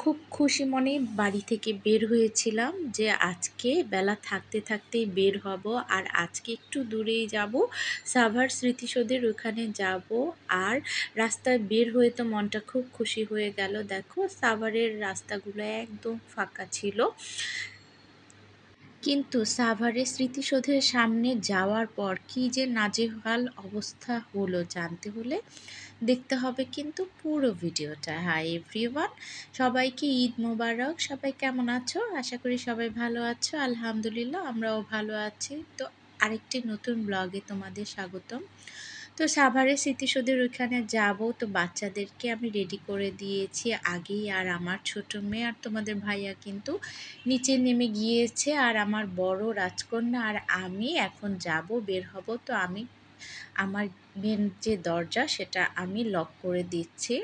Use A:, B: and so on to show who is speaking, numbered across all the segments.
A: খুব খুশি মনে বাড়ি থেকে বের হয়েছিলাম যে আজকে বেলা থাকতে থাকতেই বের হব, আর আজকে একটু দূরেই যাব, সাভার স্মৃতিসৌধের ওখানে যাব। আর রাস্তায় বের হয়ে তো মনটা খুব খুশি হয়ে গেল। দেখো সাভারের রাস্তাগুলো একদম ফাঁকা ছিল, কিন্তু সাভারের স্মৃতিসৌধের সামনে যাওয়ার পর কি যে নাজেহাল অবস্থা হলো জানতে হলে দেখতে হবে কিন্তু পুরো ভিডিওটা। হাই এভরিওয়ান, সবাইকে ঈদ মোবারক। সবাই কেমন আছো? আশা করি সবাই ভালো আছো। আলহামদুলিল্লাহ, আমরাও ভালো আছি। তো আরেকটি নতুন ব্লগে তোমাদের স্বাগতম। তো সাভারের স্মৃতিসৌধের ওইখানে যাব, তো বাচ্চাদেরকে আমি রেডি করে দিয়েছি আগেই। আর আমার ছোট মেয়ে আর তোমাদের ভাইয়া কিন্তু নিচে নেমে গিয়েছে, আর আমার বড় রাজকন্যা আর আমি এখন যাব, বের হব। তো আমি আমার মেন যে দরজা সেটা আমি লক করে দিচ্ছি।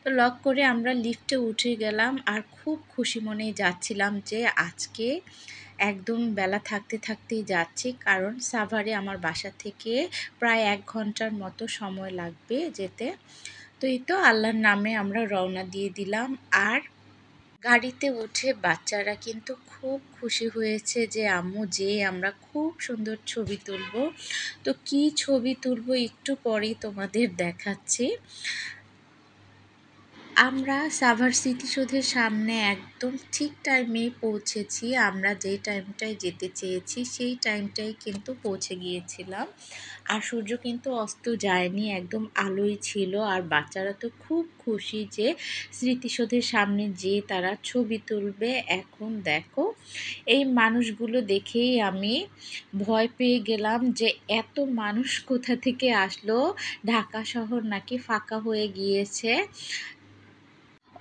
A: তো লক করে আমরা লিফটে উঠে গেলাম, আর খুব খুশি মনেই যাচ্ছিলাম যে আজকে একদম বেলা থাকতে থাকতেই যাচ্ছি, কারণ সাভারে আমার বাসা থেকে প্রায় 1 ঘন্টার মতো সময় লাগবে যেতে। তো এই তো আল্লাহর নামে আমরা রওনা দিয়ে দিলাম। আর গাড়িতে উঠে বাচ্চারা কিন্তু খুব খুশি হয়েছে যে আম্মু যে আমরা খুব সুন্দর ছবি তুলব। তো কি ছবি তুলব একটু পরেই তোমাদের দেখাচ্ছি। আমরা সাভার স্মৃতিসৌধের সামনে একদম ঠিক টাইমে পৌঁছেছি। আমরা যেই টাইমটায় যেতে চেয়েছি সেই টাইমটাই কিন্তু পৌঁছে গিয়েছিলাম। আর সূর্য কিন্তু অস্ত যায়নি, একদম আলোই ছিল। আর বাচ্চারা তো খুব খুশি যে স্মৃতিসৌধের সামনে যে তারা ছবি তুলবে। এখন দেখো এই মানুষগুলো দেখেই আমি ভয় পেয়ে গেলাম যে এত মানুষ কোথা থেকে আসলো। ঢাকা শহর নাকি ফাঁকা হয়ে গিয়েছে,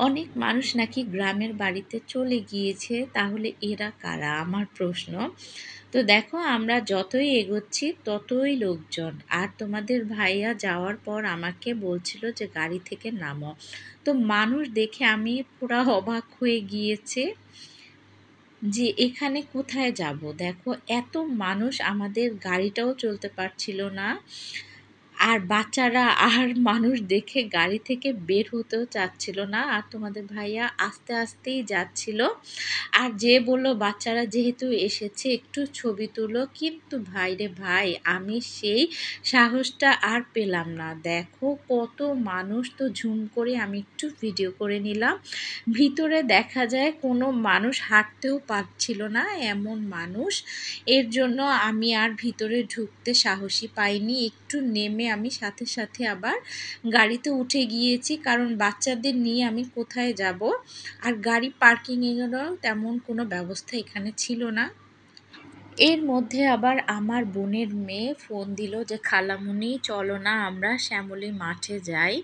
A: অনেক মানুষ নাকি গ্রামের বাড়িতে চলে গিয়েছে। তাহলে এরা কারা, আমার প্রশ্ন। তো দেখো আমরা যতই এগোচ্ছি ততই লোকজন। আর তোমাদের ভাইয়া যাওয়ার পর আমাকে বলছিল যে গাড়ি থেকে নামো। তো মানুষ দেখে আমি পুরা অবাক হয়ে গিয়েছে যে এখানে কোথায় যাব। দেখো এত মানুষ, আমাদের গাড়িটাও চলতে পারছিল না। আর বাচ্চারা আর মানুষ দেখে গাড়ি থেকে বের হতেও চাচ্ছিল না। আর তোমাদের ভাইয়া আস্তে আস্তেই যাচ্ছিল। আর যে বললো বাচ্চারা যেহেতু এসেছে একটু ছবি তুলো, কিন্তু ভাই রে ভাই আমি সেই সাহসটা আর পেলাম না। দেখো কত মানুষ, তো ঝুম করে আমি একটু ভিডিও করে নিলাম। ভিতরে দেখা যায় কোনো মানুষ হাঁটতেও পারছিল না, এমন মানুষ। এর জন্য আমি আর ভিতরে ঢুকতে সাহসী পাইনি। একটু নেমে আমি সাথে সাথে আবার গাড়িতে উঠে গিয়েছি, কারণ বাচ্চাদের নিয়ে আমি কোথায় যাব। আর গাড়ি পার্কিংয়েরও তেমন কোনো ব্যবস্থা এখানে ছিল না। এর মধ্যে আবার আমার বোনের মেয়ে ফোন দিল যে খালামুনি চলো না আমরা শ্যামলী মাঠে যাই।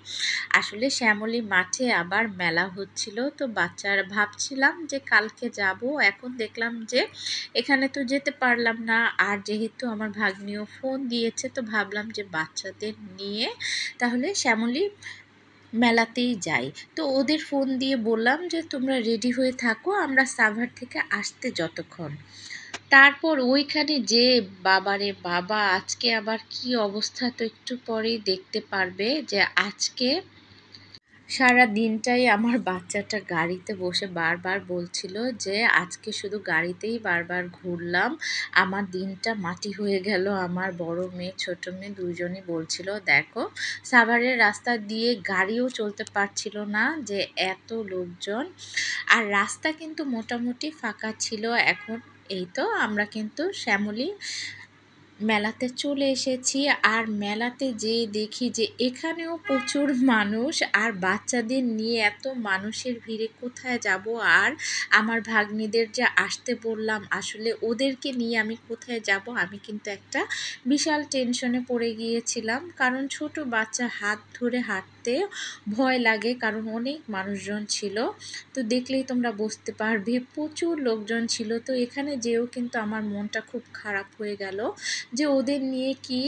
A: আসলে শ্যামলী মাঠে আবার মেলা হচ্ছিল, তো বাচ্চারা ভাবছিলাম যে কালকে যাব। এখন দেখলাম যে এখানে তো যেতে পারলাম না। আর যেহেতু আমার ভাগ্নিও ফোন দিয়েছে, তো ভাবলাম যে বাচ্চাদের নিয়ে তাহলে শ্যামলী মেলাতেই যাই। তো ওদের ফোন দিয়ে বললাম যে তোমরা রেডি হয়ে থাকো, আমরা সাভার থেকে আসতে যতক্ষণ। তারপর ওইখানে যে বাবারে বাবা, আজকে আবার কি অবস্থা তো একটু পরেই দেখতে পারবে। যে আজকে সারা দিনটাই আমার বাচ্চাটা গাড়িতে বসে বারবার বলছিল যে আজকে শুধু গাড়িতেই বারবার ঘুরলাম, আমার দিনটা মাটি হয়ে গেল। আমার বড় মেয়ে ছোট মেয়ে দুইজনই বলছিল। দেখো সাভারের রাস্তা দিয়ে গাড়িও চলতে পারছিল না, যে এত লোকজন। আর রাস্তা কিন্তু মোটামুটি ফাঁকা ছিল। এখন এই তো আমরা কিন্তু শ্যামলী মেলাতে চলে এসেছি। আর মেলাতে যেয়ে দেখি যে এখানেও প্রচুর মানুষ, আর বাচ্চাদের নিয়ে এত মানুষের ভিড়ে কোথায় যাব। আর আমার ভাগ্নিদের যে আসতে বললাম, আসলে ওদেরকে নিয়ে আমি কোথায় যাব। আমি কিন্তু একটা বিশাল টেনশনে পড়ে গিয়েছিলাম, কারণ ছোট বাচ্চা হাত ধরে হাঁটতে ভয় লাগে, কারণ অনেক মানুষজন ছিল। তো দেখলেই তোমরা বুঝতে পারবে প্রচুর লোকজন ছিল। তো এখানে যেও কিন্তু আমার মনটা খুব খারাপ হয়ে গেল যে ওদের নিয়ে কি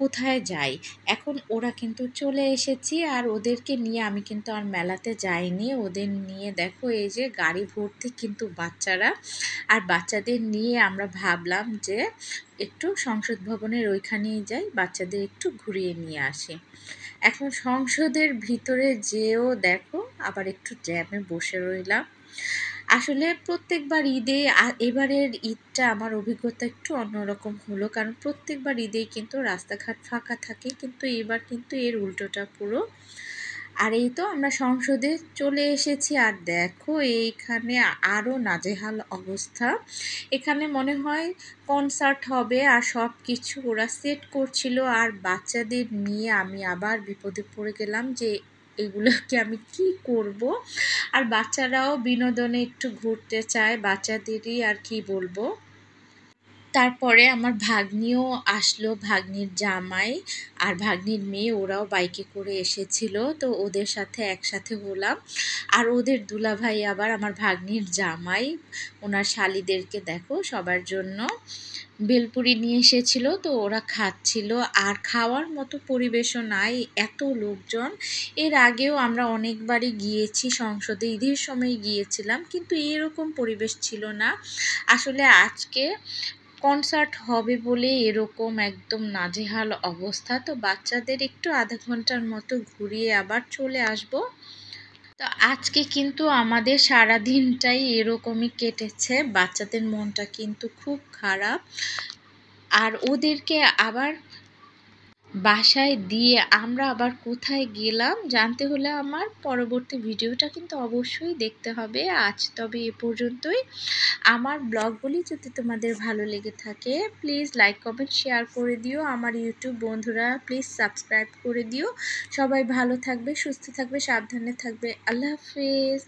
A: কোথায় যাই। এখন ওরা কিন্তু চলে এসেছি, আর ওদেরকে নিয়ে আমি কিন্তু আর মেলাতে যাইনি। ওদের নিয়ে দেখো এই যে গাড়ি ভর্তি কিন্তু বাচ্চারা। আর বাচ্চাদের নিয়ে আমরা ভাবলাম যে একটু সংসদ ভবনের ওইখানেই যাই, বাচ্চাদের একটু ঘুরিয়ে নিয়ে আসি। এখন সংসদের ভিতরে যেও দেখো আবার একটু জ্যামে বসে রইলাম। আসলে প্রত্যেকবার ঈদে এবারের ঈদটা আমার অভিজ্ঞতা একটু অন্যরকম হলো, কারণ প্রত্যেকবার ঈদেই কিন্তু রাস্তাঘাট ফাঁকা থাকে, কিন্তু এবার কিন্তু এর উল্টোটা পুরো। আর এই তো আমরা সংসদে চলে এসেছি, আর দেখো এইখানে আরও নাজেহাল অবস্থা। এখানে মনে হয় কনসার্ট হবে আর সব কিছু ওরা সেট করছিল, আর বাচ্চাদের নিয়ে আমি আবার বিপদে পড়ে গেলাম যে এগুলোকে আমি কি করব। আর বাচ্চারাও বিনোদনে একটু ঘুরতে চায়, বাচ্চাদেরই আর কি বলবো। তারপরে আমার ভাগ্নিও আসলো, ভাগ্নির জামাই আর ভাগ্নির মেয়ে, ওরাও বাইকে করে এসেছিল, তো ওদের সাথে একসাথে হলাম। আর ওদের দুলাভাই আবার আমার ভাগ্নির জামাই, ওনার শালিদেরকে দেখো সবার জন্য বেলপুরি নিয়ে এসেছিল, তো ওরা খাচ্ছিল। আর খাওয়ার মতো পরিবেশও নাই, এত লোকজন। এর আগেও আমরা অনেকবারই গিয়েছি সংসদে, ঈদের সময় গিয়েছিলাম, কিন্তু এরকম পরিবেশ ছিল না। আসলে আজকে কনসার্ট হবে বলে এরকম একদম নাজেহাল অবস্থা। তো বাচ্চাদের একটু আধা ঘন্টার মতো ঘুরিয়ে আবার চলে আসব। তো আজকে কিন্তু আমাদের সারা দিনটাই এরকমই কেটেছে, বাচ্চাদের মনটা কিন্তু খুব খারাপ। আর ওদেরকে আবার বাসায় দিয়ে আমরা আবার কোথায় গেলাম জানতে হলে আমার পরবর্তী ভিডিওটা কিন্তু অবশ্যই দেখতে হবে। আজ তবে এ পর্যন্তই। আমার ব্লগগুলি যদি তোমাদের ভালো লেগে থাকে প্লিজ লাইক কমেন্ট শেয়ার করে দিও। আমার ইউটিউব বন্ধুরা প্লিজ সাবস্ক্রাইব করে দিও। সবাই ভালো থাকবে, সুস্থ থাকবে, সাবধানে থাকবে। আল্লাহ হাফেজ।